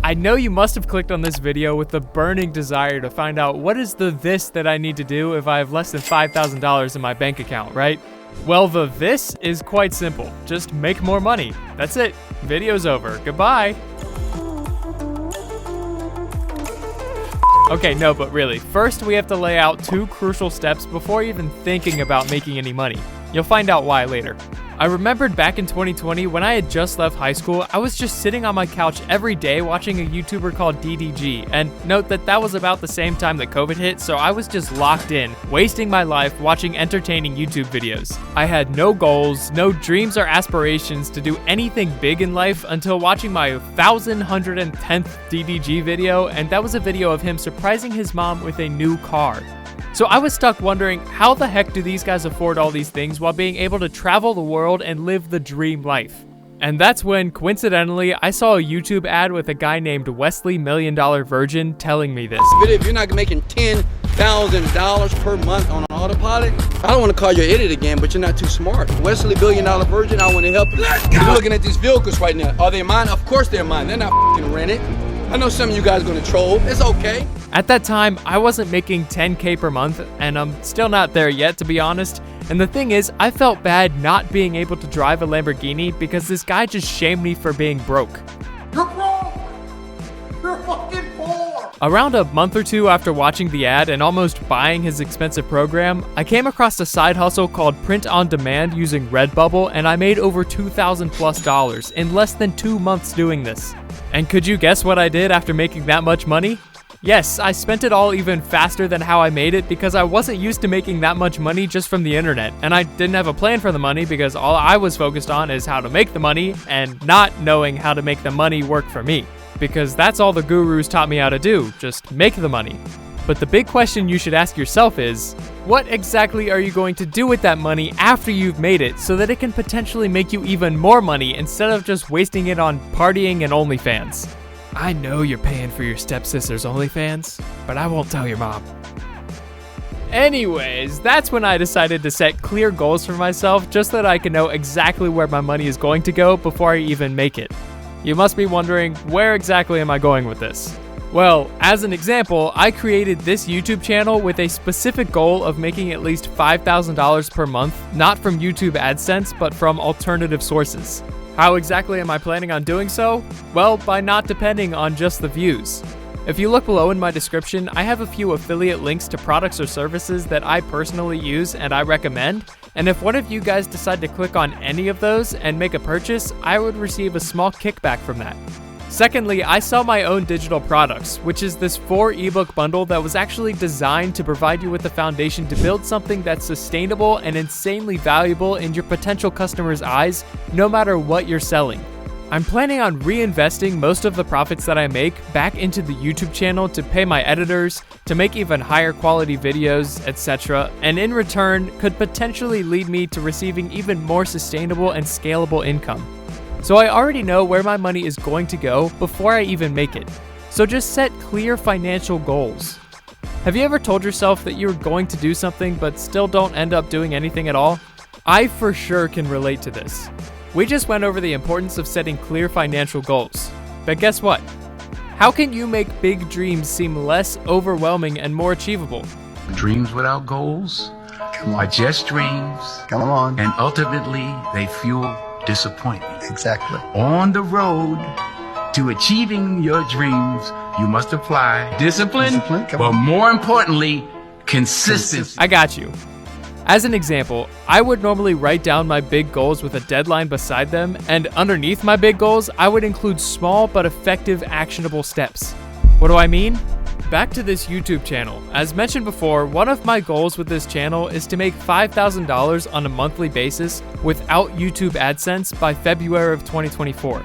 I know you must have clicked on this video with the burning desire to find out what is the this that I need to do if I have less than $5,000 in my bank account, right? Well, the this is quite simple. Just make more money. That's it. Video's over. Goodbye. Okay, no, but really, first we have to lay out 2 crucial steps before even thinking about making any money. You'll find out why later. I remembered back in 2020 when I had just left high school, I was just sitting on my couch every day watching a YouTuber called DDG, and note that that was about the same time that COVID hit, so I was just locked in, wasting my life watching entertaining YouTube videos. I had no goals, no dreams or aspirations to do anything big in life until watching my 1110th DDG video, and that was a video of him surprising his mom with a new car. So I was stuck wondering, how the heck do these guys afford all these things while being able to travel the world and live the dream life? And that's when, coincidentally, I saw a YouTube ad with a guy named Wesley $million Virgin telling me this. If you're not making $10,000 per month on an autopilot, I don't want to call you an idiot again, but you're not too smart. Wesley $1 billion Virgin, I want to help you. Let's go! You're looking at these vehicles right now. Are they mine? Of course they're mine. They're not f***ing rented. I know some of you guys are going to troll. It's okay. At that time, I wasn't making $10K per month, and I'm still not there yet, to be honest. And the thing is, I felt bad not being able to drive a Lamborghini because this guy just shamed me for being broke. You're broke! You're fucking poor! Around a month or 2 after watching the ad and almost buying his expensive program, I came across a side hustle called Print on Demand using Redbubble, and I made over $2,000+ in less than 2 months doing this. And could you guess what I did after making that much money? Yes, I spent it all even faster than how I made it because I wasn't used to making that much money just from the internet, and I didn't have a plan for the money because all I was focused on is how to make the money and not knowing how to make the money work for me. Because that's all the gurus taught me how to do, just make the money. But the big question you should ask yourself is, what exactly are you going to do with that money after you've made it so that it can potentially make you even more money instead of just wasting it on partying and OnlyFans? I know you're paying for your stepsister's OnlyFans, but I won't tell your mom. Anyways, that's when I decided to set clear goals for myself just so that I can know exactly where my money is going to go before I even make it. You must be wondering, where exactly am I going with this? Well, as an example, I created this YouTube channel with a specific goal of making at least $5,000 per month, not from YouTube AdSense, but from alternative sources. How exactly am I planning on doing so? Well, by not depending on just the views. If you look below in my description, I have a few affiliate links to products or services that I personally use and I recommend, and if one of you guys decide to click on any of those and make a purchase, I would receive a small kickback from that. Secondly, I sell my own digital products, which is this 4 ebook bundle that was actually designed to provide you with the foundation to build something that's sustainable and insanely valuable in your potential customers' eyes, no matter what you're selling. I'm planning on reinvesting most of the profits that I make back into the YouTube channel to pay my editors, to make even higher quality videos, etc., and in return could potentially lead me to receiving even more sustainable and scalable income. So I already know where my money is going to go before I even make it. So just set clear financial goals. Have you ever told yourself that you're going to do something but still don't end up doing anything at all? I for sure can relate to this. We just went over the importance of setting clear financial goals. But guess what? How can you make big dreams seem less overwhelming and more achievable? Dreams without goals are just dreams. Come on. And ultimately, they fuel disappointment. Exactly. On the road to achieving your dreams, you must apply discipline, but more importantly, consistency. I got you. As an example, I would normally write down my big goals with a deadline beside them, and underneath my big goals, I would include small but effective actionable steps. What do I mean? Back to this YouTube channel. As mentioned before, one of my goals with this channel is to make $5,000 on a monthly basis without YouTube AdSense by February of 2024.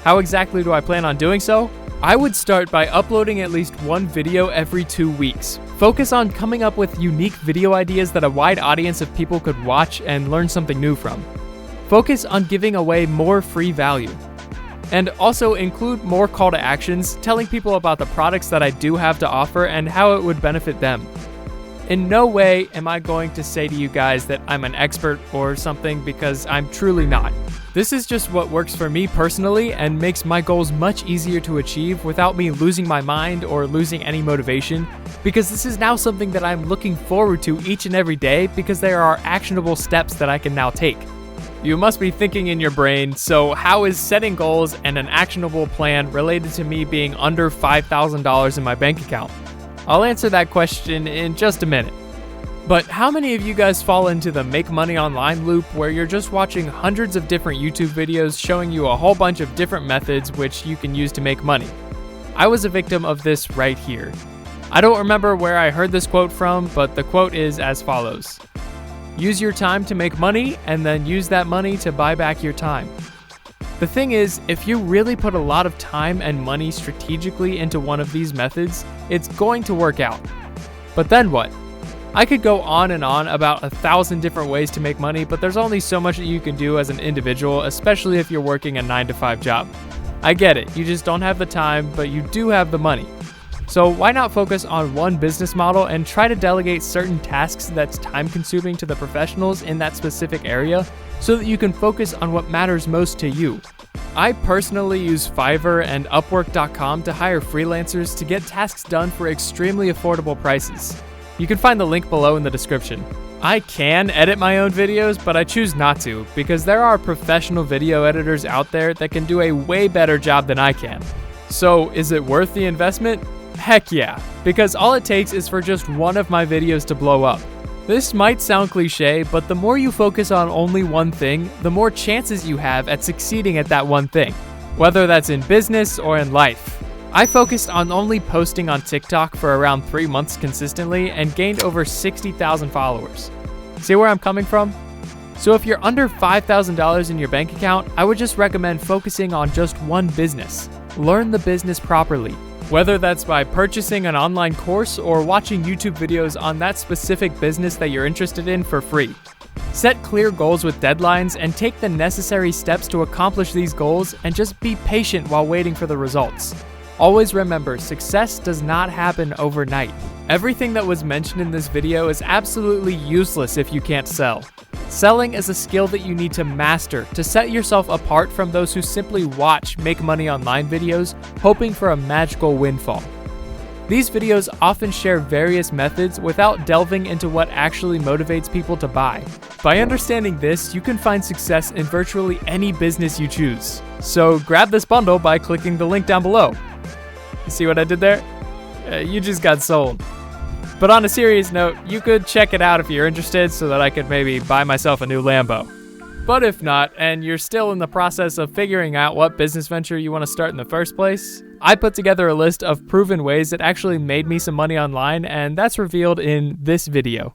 How exactly do I plan on doing so? I would start by uploading at least 1 video every 2 weeks. Focus on coming up with unique video ideas that a wide audience of people could watch and learn something new from. Focus on giving away more free value. And also include more call to actions, telling people about the products that I do have to offer and how it would benefit them. In no way am I going to say to you guys that I'm an expert or something, because I'm truly not. This is just what works for me personally and makes my goals much easier to achieve without me losing my mind or losing any motivation, because this is now something that I'm looking forward to each and every day because there are actionable steps that I can now take. You must be thinking in your brain, so how is setting goals and an actionable plan related to me being under $5,000 in my bank account? I'll answer that question in just a minute. But how many of you guys fall into the make money online loop where you're just watching hundreds of different YouTube videos showing you a whole bunch of different methods which you can use to make money? I was a victim of this right here. I don't remember where I heard this quote from, but the quote is as follows: "Use your time to make money and then use that money to buy back your time." The thing is, if you really put a lot of time and money strategically into one of these methods, it's going to work out. But then what? I could go on and on about 1,000 different ways to make money, but there's only so much that you can do as an individual, especially if you're working a 9-to-5 job. I get it, you just don't have the time, but you do have the money. So why not focus on one business model and try to delegate certain tasks that's time consuming to the professionals in that specific area so that you can focus on what matters most to you. I personally use Fiverr and Upwork.com to hire freelancers to get tasks done for extremely affordable prices. You can find the link below in the description. I can edit my own videos, but I choose not to because there are professional video editors out there that can do a way better job than I can. So is it worth the investment? Heck yeah, because all it takes is for just one of my videos to blow up. This might sound cliche, but the more you focus on only one thing, the more chances you have at succeeding at that one thing, whether that's in business or in life. I focused on only posting on TikTok for around 3 months consistently and gained over 60,000 followers. See where I'm coming from? So if you're under $5,000 in your bank account, I would just recommend focusing on just one business. Learn the business properly, whether that's by purchasing an online course or watching YouTube videos on that specific business that you're interested in for free. Set clear goals with deadlines and take the necessary steps to accomplish these goals, and just be patient while waiting for the results. Always remember, success does not happen overnight. Everything that was mentioned in this video is absolutely useless if you can't sell. Selling is a skill that you need to master to set yourself apart from those who simply watch make money online videos hoping for a magical windfall. These videos often share various methods without delving into what actually motivates people to buy. By understanding this, you can find success in virtually any business you choose. So grab this bundle by clicking the link down below. See what I did there? You just got sold. But on a serious note, you could check it out if you're interested so that I could maybe buy myself a new Lambo. But if not, and you're still in the process of figuring out what business venture you want to start in the first place, I put together a list of proven ways that actually made me some money online, and that's revealed in this video.